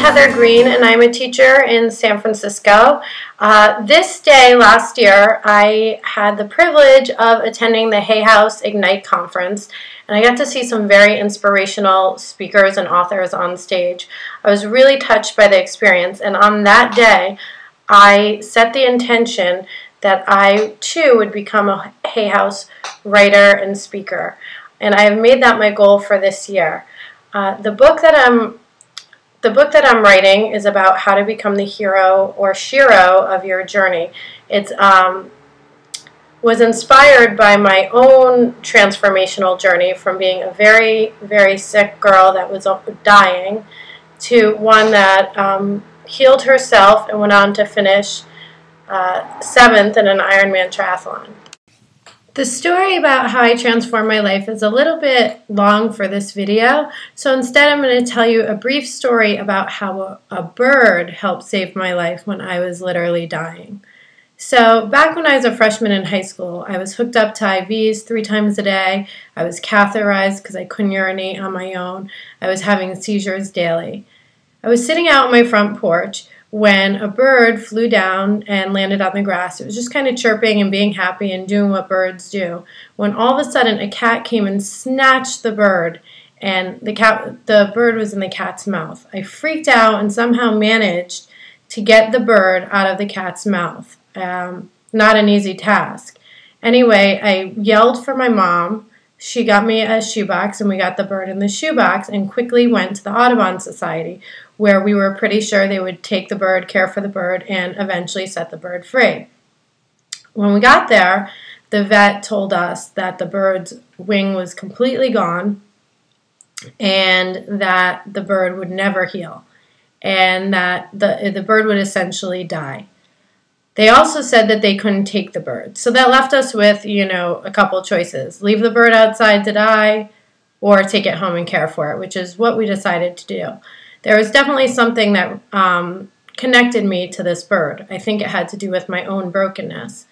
Heather Green, and I'm a teacher in San Francisco. This day last year, I had the privilege of attending the Hay House Ignite conference, and I got to see some very inspirational speakers and authors on stage. I was really touched by the experience, and on that day, I set the intention that I too would become a Hay House writer and speaker, and I have made that my goal for this year. The book that I'm writing is about how to become the hero or shero of your journey. It was inspired by my own transformational journey from being a very, very sick girl that was dying to one that healed herself and went on to finish 7th in an Ironman triathlon. The story about how I transformed my life is a little bit long for this video, so instead I'm going to tell you a brief story about how a bird helped save my life when I was literally dying. So back when I was a freshman in high school, I was hooked up to IVs 3 times a day. I was catheterized because I couldn't urinate on my own. I was having seizures daily. I was sitting out on my front porch when a bird flew down and landed on the grass. It was just kind of chirping and being happy and doing what birds do, when all of a sudden a cat came and snatched the bird, and the bird was in the cat's mouth. I freaked out and somehow managed to get the bird out of the cat's mouth. Not an easy task. Anyway, I yelled for my mom. She got me a shoebox, and we got the bird in the shoebox and quickly went to the Audubon Society, where we were pretty sure they would take the bird, care for the bird, and eventually set the bird free. When we got there, the vet told us that the bird's wing was completely gone and that the bird would never heal and that the bird would essentially die. They also said that they couldn't take the bird. So that left us with, a couple choices. Leave the bird outside to die or take it home and care for it, which is what we decided to do. There was definitely something that connected me to this bird. I think it had to do with my own brokenness.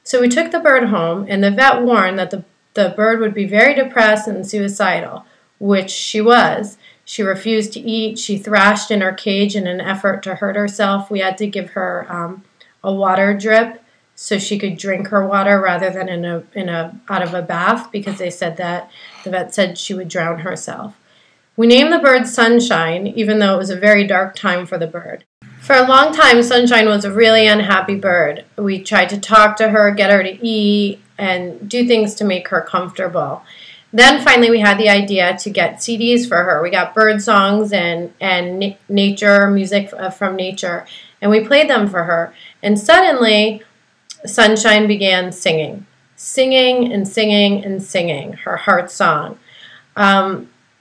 So we took the bird home, and the vet warned that the bird would be very depressed and suicidal, which she was. She refused to eat. She thrashed in her cage in an effort to hurt herself. We had to give her a water drip so she could drink her water rather than out of a bath, because they said that the vet said she would drown herself. We named the bird Sunshine, even though it was a very dark time for the bird. For a long time, Sunshine was a really unhappy bird. We tried to talk to her, get her to eat, and do things to make her comfortable. Then finally we had the idea to get CDs for her. We got bird songs and nature, music from nature, and we played them for her. And suddenly, Sunshine began singing and singing and singing her heart song.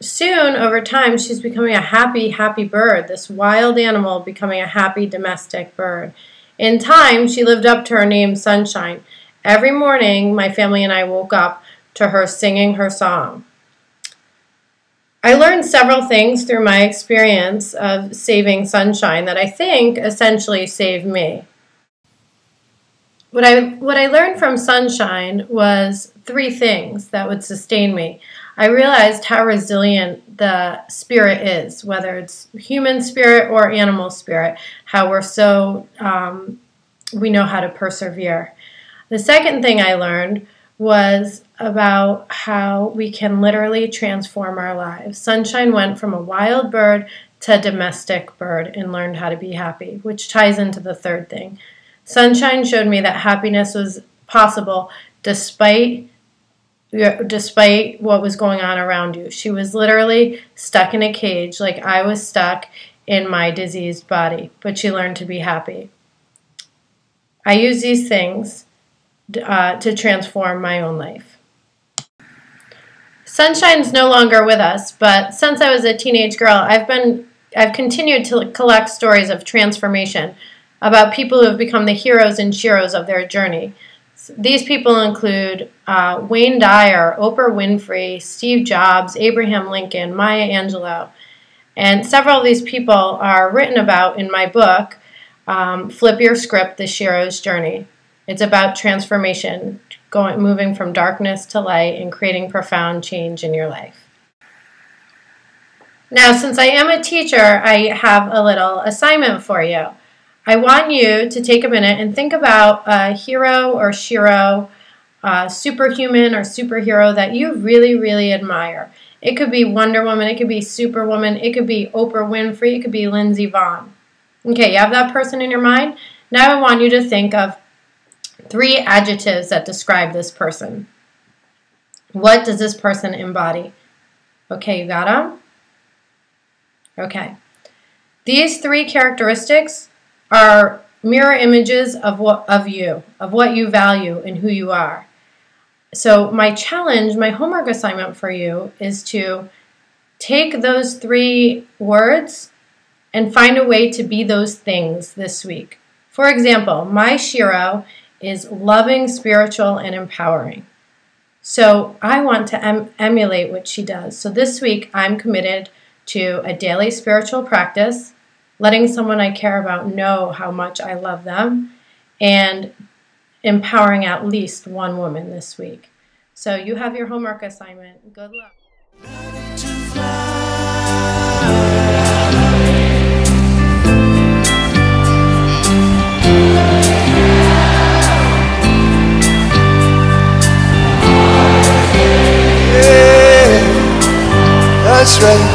Soon, over time, she's becoming a happy, happy bird, this wild animal becoming a happy domestic bird. In time, she lived up to her name, Sunshine. Every morning, my family and I woke up to her singing her song. I learned several things through my experience of saving Sunshine that I think essentially saved me. What I learned from Sunshine was 3 things that would sustain me. I realized how resilient the spirit is, whether it's human spirit or animal spirit, how we're so, we know how to persevere. The second thing I learned was about how we can literally transform our lives. Sunshine went from a wild bird to a domestic bird and learned how to be happy, which ties into the third thing. Sunshine showed me that happiness was possible despite what was going on around you. She was literally stuck in a cage like I was stuck in my diseased body, but she learned to be happy. I use these things to transform my own life. Sunshine's no longer with us, but since I was a teenage girl, I've continued to collect stories of transformation about people who have become the heroes and sheroes of their journey. These people include Wayne Dyer, Oprah Winfrey, Steve Jobs, Abraham Lincoln, Maya Angelou. And several of these people are written about in my book, Flip Your Script, The Shero's Journey. It's about transformation, moving from darkness to light and creating profound change in your life. Now, since I am a teacher, I have a little assignment for you. I want you to take a minute and think about a hero or shiro, superhuman or superhero that you really, really admire. It could be Wonder Woman, it could be Superwoman, it could be Oprah Winfrey, it could be Lindsey Vonn. Okay, you have that person in your mind? Now I want you to think of 3 adjectives that describe this person. What does this person embody? Okay, you got them? Okay. These 3 characteristics are mirror images of what you value and who you are. So my challenge, my homework assignment for you is to take those 3 words and find a way to be those things this week. For example, my shiro is loving, spiritual, and empowering. So I want to emulate what she does. So this week I'm committed to a daily spiritual practice, letting someone I care about know how much I love them, and empowering at least one woman this week. So you have your homework assignment. Good luck. That's right.